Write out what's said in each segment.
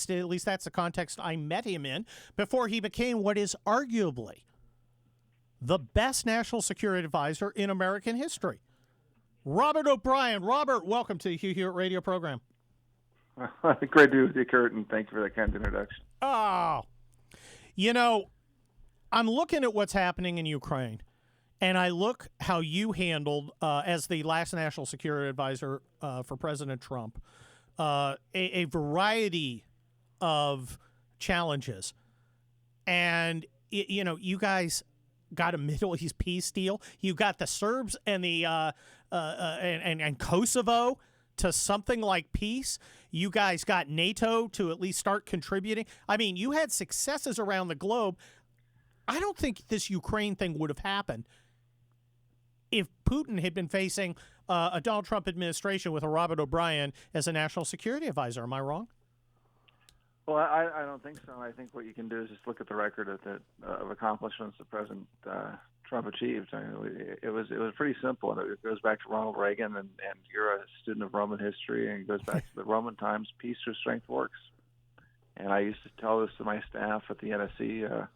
at least that's the context I met him in, before he became what is arguably the best national security advisor in American history. Robert O'Brien. Robert, welcome to the Hugh Hewitt radio program. Great to be with you, Kurt, and thank you for that kind introduction. Oh, you know, I'm looking at what's happening in Ukraine, and I look how you handled, as the last national security advisor for President Trump, a variety of challenges. And, you guys got a Middle East peace deal. You got the Serbs and the and Kosovo to something like peace. You guys got NATO to at least start contributing. I mean, you had successes around the globe. I don't think this Ukraine thing would have happened if Putin had been facing a Donald Trump administration with a Robert O'Brien as a national security advisor. Am I wrong? Well, I don't think so. I think what you can do is just look at the record of accomplishments that President Trump achieved. I mean, it was pretty simple, and it goes back to Ronald Reagan, and you're a student of Roman history, and it goes back to the Roman times. Peace through strength works. And I used to tell this to my staff at the NSC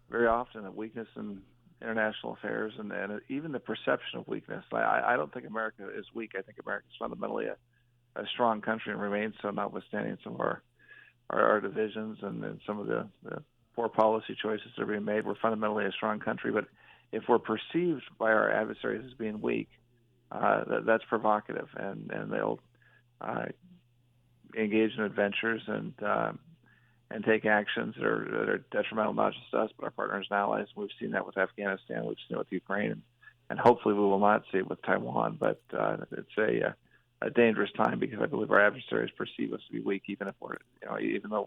very often, that weakness in international affairs and even the perception of weakness. I don't think America is weak. I think America is fundamentally a strong country and remains so, notwithstanding some of our divisions and some of the poor policy choices that are being made. We're fundamentally a strong country, but if we're perceived by our adversaries as being weak, that's provocative, and they'll engage in adventures and take actions that are detrimental not just to us but our partners and allies. We've seen that with Afghanistan, we've seen it with Ukraine, and hopefully we will not see it with Taiwan. But it's a dangerous time, because I believe our adversaries perceive us to be weak, even though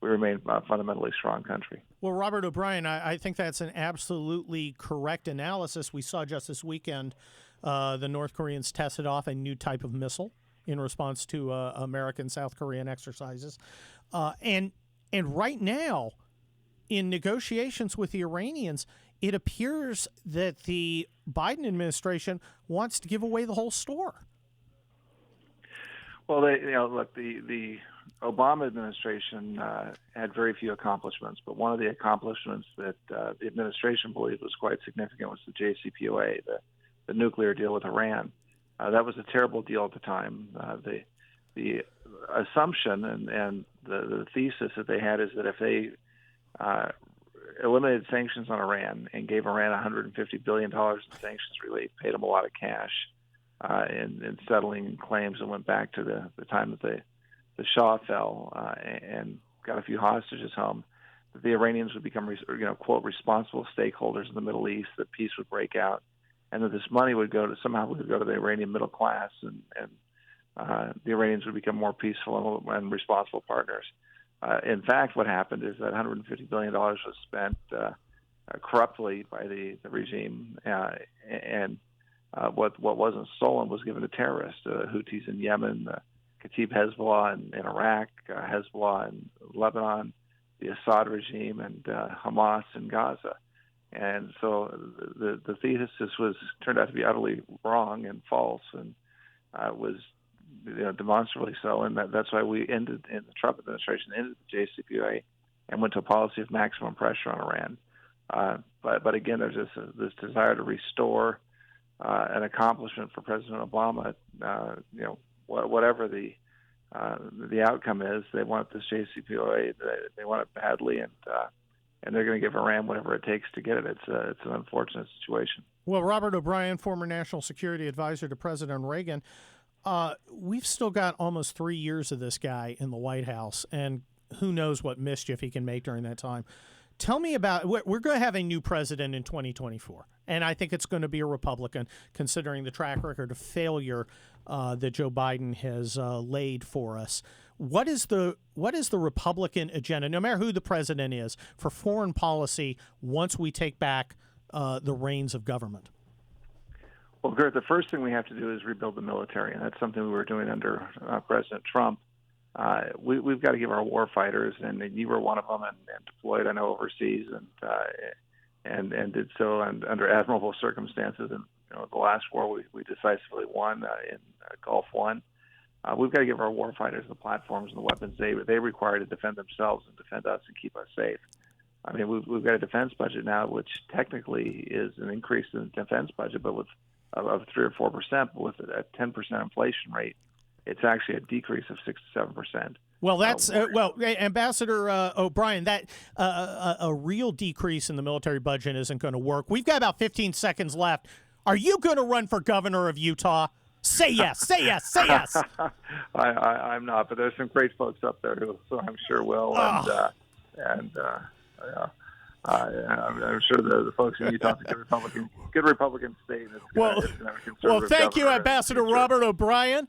we remain a fundamentally strong country. Well, Robert O'Brien, I think that's an absolutely correct analysis. We saw just this weekend the North Koreans tested off a new type of missile in response to American South Korean exercises. And right now, in negotiations with the Iranians, it appears that the Biden administration wants to give away the whole store. Well, the Obama administration had very few accomplishments, but one of the accomplishments that the administration believed was quite significant was the JCPOA, the nuclear deal with Iran. That was a terrible deal at the time. The assumption and the thesis that they had is that if they eliminated sanctions on Iran and gave Iran $150 billion in sanctions relief, paid them a lot of cash in settling claims, and went back to the time that the Shah fell and got a few hostages home, that the Iranians would become, quote, responsible stakeholders in the Middle East, that peace would break out, and that this money would go to the Iranian middle class, and the Iranians would become more peaceful and responsible partners. In fact, what happened is that $150 billion was spent corruptly by the regime, and what wasn't stolen was given to terrorists, Houthis in Yemen, Kataib Hezbollah in Iraq, Hezbollah in Lebanon, the Assad regime, and Hamas in Gaza. And so the thesis turned out to be utterly wrong and false, and was demonstrably so. And that's why the Trump administration ended the JCPOA and went to a policy of maximum pressure on Iran. But again, there's this desire to restore an accomplishment for President Obama. Whatever the outcome is, they want this JCPOA. They want it badly, and they're going to give Iran whatever it takes to get it. It's an unfortunate situation. Well, Robert O'Brien, former national security advisor to President Reagan, we've still got almost 3 years of this guy in the White House, and who knows what mischief he can make during that time. Tell me about, we're going to have a new president in 2024, and I think it's going to be a Republican, considering the track record of failure that Joe Biden has laid for us. What is the Republican agenda, no matter who the president is, for foreign policy once we take back the reins of government? Well, Gert, the first thing we have to do is rebuild the military, and that's something we were doing under President Trump. We've got to give our war fighters, and you were one of them, and deployed, I know, overseas, and did so under admirable circumstances. And the last war we decisively won in Gulf One. we've got to give our warfighters the platforms and the weapons they require to defend themselves and defend us and keep us safe. I mean, we've got a defense budget now, which technically is an increase in the defense budget, but with of 3 or 4%, but with a 10% inflation rate, it's actually a decrease of 6 to 7%. Well, that's Ambassador O'Brien. That a real decrease in the military budget isn't going to work. We've got about 15 seconds left. Are you going to run for governor of Utah? Say yes. Say yes. Say yes. I'm not, but there's some great folks up there who I'm sure will, I'm sure the folks in Utah are good Republican state. It's gonna have a conservative thank you, governor Ambassador in the future. Robert O'Brien.